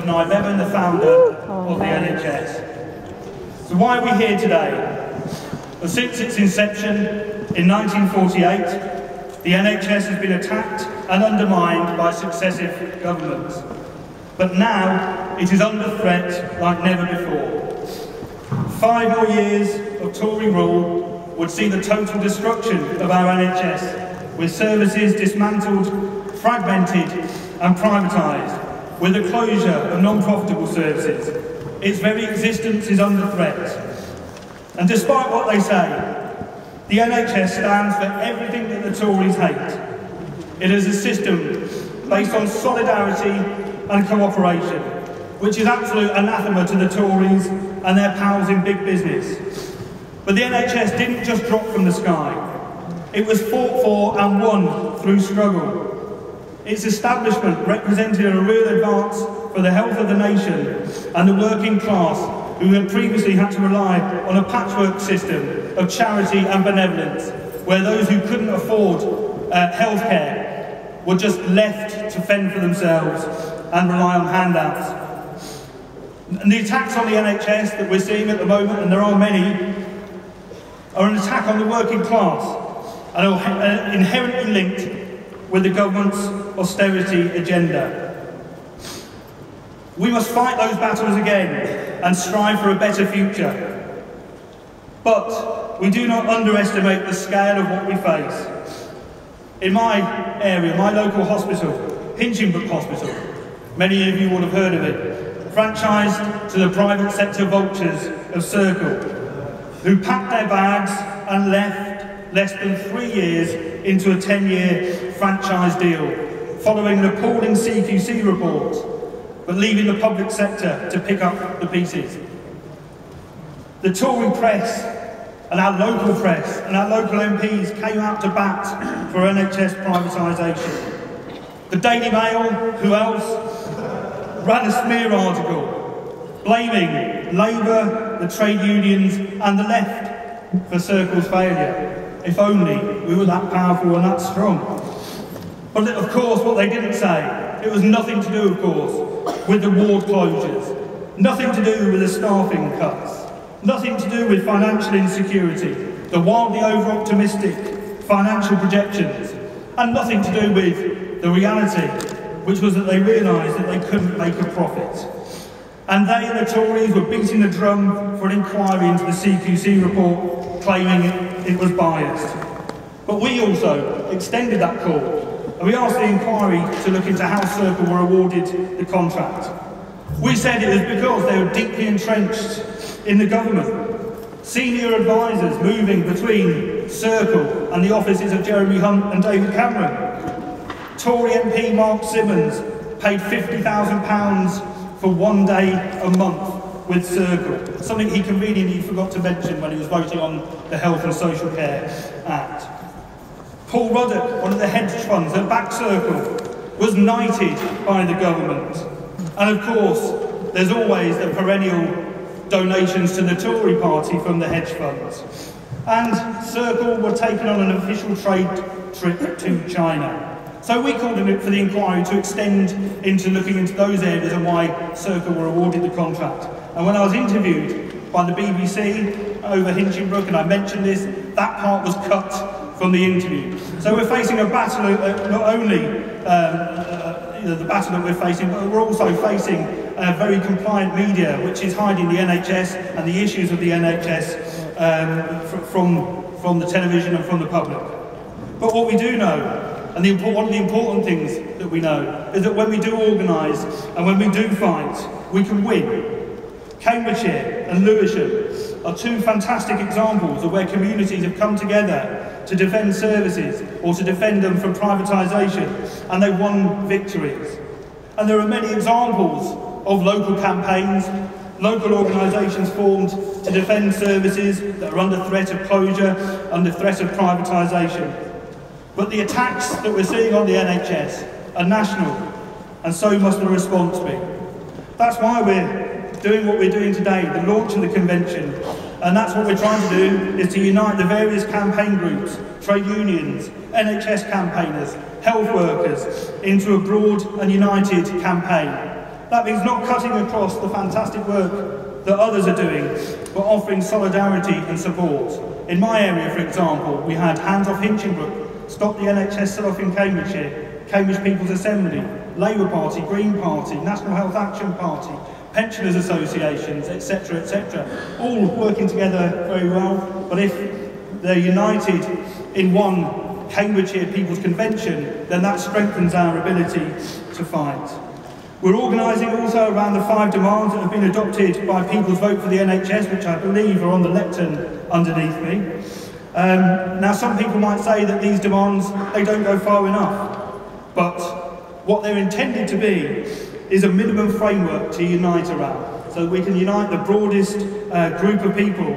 of Nye Bevan, the founder of the NHS. So why are we here today? Well, since its inception in 1948, the NHS has been attacked and undermined by successive governments. But now it is under threat like never before. 5 more years of Tory rule would see the total destruction of our NHS, with services dismantled, fragmented and privatised, with the closure of non-profitable services. Its very existence is under threat. And despite what they say, the NHS stands for everything that the Tories hate. It is a system based on solidarity and cooperation, which is absolute anathema to the Tories and their pals in big business. But the NHS didn't just drop from the sky. It was fought for and won through struggle. Its establishment represented a real advance for the health of the nation and the working class, who had previously had to rely on a patchwork system of charity and benevolence, where those who couldn't afford healthcare were just left to fend for themselves and rely on handouts. And the attacks on the NHS that we're seeing at the moment, and there are many, are an attack on the working class and are inherently linked with the government's austerity agenda. We must fight those battles again and strive for a better future. But we do not underestimate the scale of what we face. In my area, my local hospital, Hinchinbrook Hospital, many of you would have heard of it, franchised to the private sector vultures of Circle, who packed their bags and left less than 3 years into a 10-year franchise deal, following an appalling CQC report, but leaving the public sector to pick up the pieces. The Tory press and our local press and our local MPs came out to bat for NHS privatisation. The Daily Mail, who else, ran a smear article blaming Labour, the trade unions and the left for Circle's failure. If only we were that powerful and that strong. But of course, what they didn't say, it was nothing to do, of course, with the ward closures, nothing to do with the staffing cuts, nothing to do with financial insecurity, the wildly over-optimistic financial projections, and nothing to do with the reality, which was that they realised that they couldn't make a profit. And they and the Tories were beating the drum for an inquiry into the CQC report, claiming it was biased. But we also extended that call, and we asked the inquiry to look into how Circle were awarded the contract. We said it was because they were deeply entrenched in the government. Senior advisors moving between Circle and the offices of Jeremy Hunt and David Cameron. Tory MP Mark Simmons paid £50,000 for 1 day a month with Circle, something he conveniently forgot to mention when he was voting on the Health and Social Care Act. Paul Ruddock, one of the hedge funds that backed Circle, was knighted by the government. And of course, there's always the perennial donations to the Tory party from the hedge funds. And Circle were taken on an official trade trip to China. So we called in for the inquiry to extend into looking into those areas and why Circle were awarded the contract. And when I was interviewed by the BBC over Hinchinbrook, and I mentioned this, that part was cut from the interview. So we're facing a battle, not only the battle that we're facing, but we're also facing a very compliant media, which is hiding the NHS and the issues of the NHS from the television and from the public. But what we do know, and one of the important things that we know, is that when we do organise and when we do fight, we can win. Cambridgeshire and Lewisham are two fantastic examples of where communities have come together to defend services or to defend them from privatisation, and they won victories. And there are many examples of local campaigns, local organisations formed to defend services that are under threat of closure, under threat of privatisation. But the attacks that we're seeing on the NHS are national, and so must the response be. That's why we're doing what we're doing today, the launch of the convention. And that's what we're trying to do, is to unite the various campaign groups, trade unions, NHS campaigners, health workers, into a broad and united campaign. That means not cutting across the fantastic work that others are doing, but offering solidarity and support. In my area, for example, we had Hands Off Hinchinbrook, Stop the NHS Sell-Off in Cambridgeshire, Cambridge People's Assembly, Labour Party, Green Party, National Health Action Party, pensioners associations, etc., all working together very well. But if they're united in one Cambridgeshire People's Convention, then that strengthens our ability to fight. We're organising also around the 5 demands that have been adopted by People's Vote for the NHS, which I believe are on the lectern underneath me. Now, some people might say that these demands, they don't go far enough, but what they're intended to be is a minimum framework to unite around, so that we can unite the broadest group of people,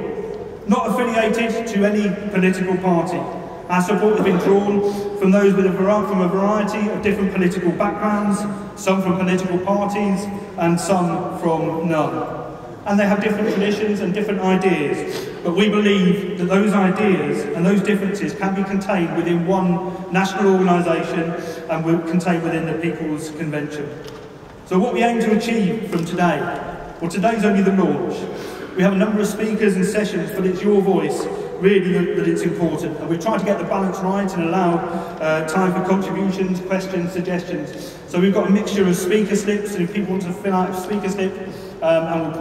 not affiliated to any political party. Our support has been drawn from those with from a variety of different political backgrounds, some from political parties and some from none. And they have different traditions and different ideas, but we believe that those ideas and those differences can be contained within one national organisation and will contained within the People's Convention. So what we aim to achieve from today, well, today's only the launch. We have a number of speakers and sessions, but it's your voice really that it's important, and we've tried to get the balance right and allow time for contributions, questions, suggestions. So we've got a mixture of speaker slips, and if people want to fill out a speaker slip, and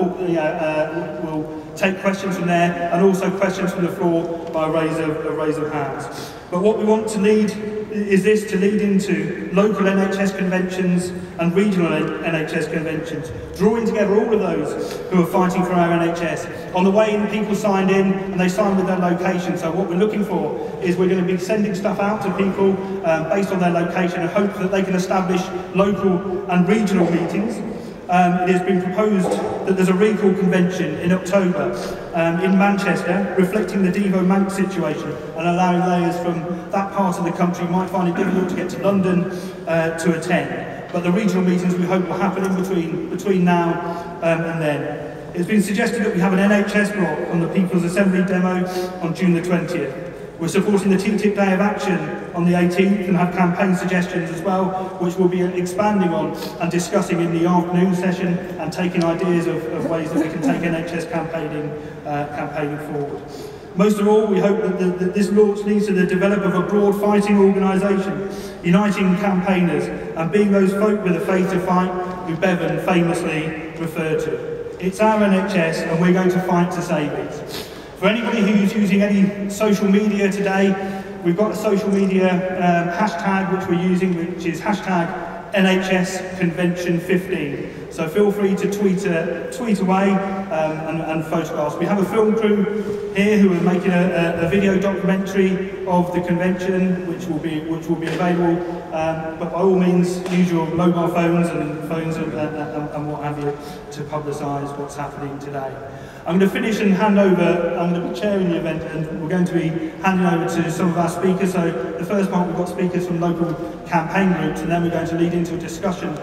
we'll take questions from there, and also questions from the floor by a raise of hands. But what we want to lead to lead into local NHS conventions and regional NHS conventions, drawing together all of those who are fighting for our NHS. On the way in, people signed in and they signed with their location. So what we're looking for is we're going to be sending stuff out to people based on their location and hope that they can establish local and regional meetings. It has been proposed that there's a recall convention in October in Manchester, reflecting the Devo Manx situation and allowing layers from that part of the country who might find it difficult to get to London to attend. But the regional meetings we hope will happen in between now and then. It's been suggested that we have an NHS block on the People's Assembly demo on June the 20th. We're supporting the TTIP Day of Action on the 18th and have campaign suggestions as well, which we'll be expanding on and discussing in the afternoon session and taking ideas of ways that we can take NHS campaigning forward. Most of all, we hope that this launch leads to the development of a broad fighting organisation, uniting campaigners and being those folk with a faith to fight who Bevan famously referred to. It's our NHS and we're going to fight to save it. For anybody who's using any social media today, we've got a social media hashtag which we're using, which is hashtag NHS Convention 15. So feel free to tweet away and photographs. We have a film crew here who are making a video documentary of the convention, which will be available. But by all means, use your mobile phones and what have you to publicise what's happening today. I'm going to finish and hand over. I'm going to be chairing the event, and we're going to be handing over to some of our speakers. So the first part, we've got speakers from local campaign groups, and then we're going to lead into a discussion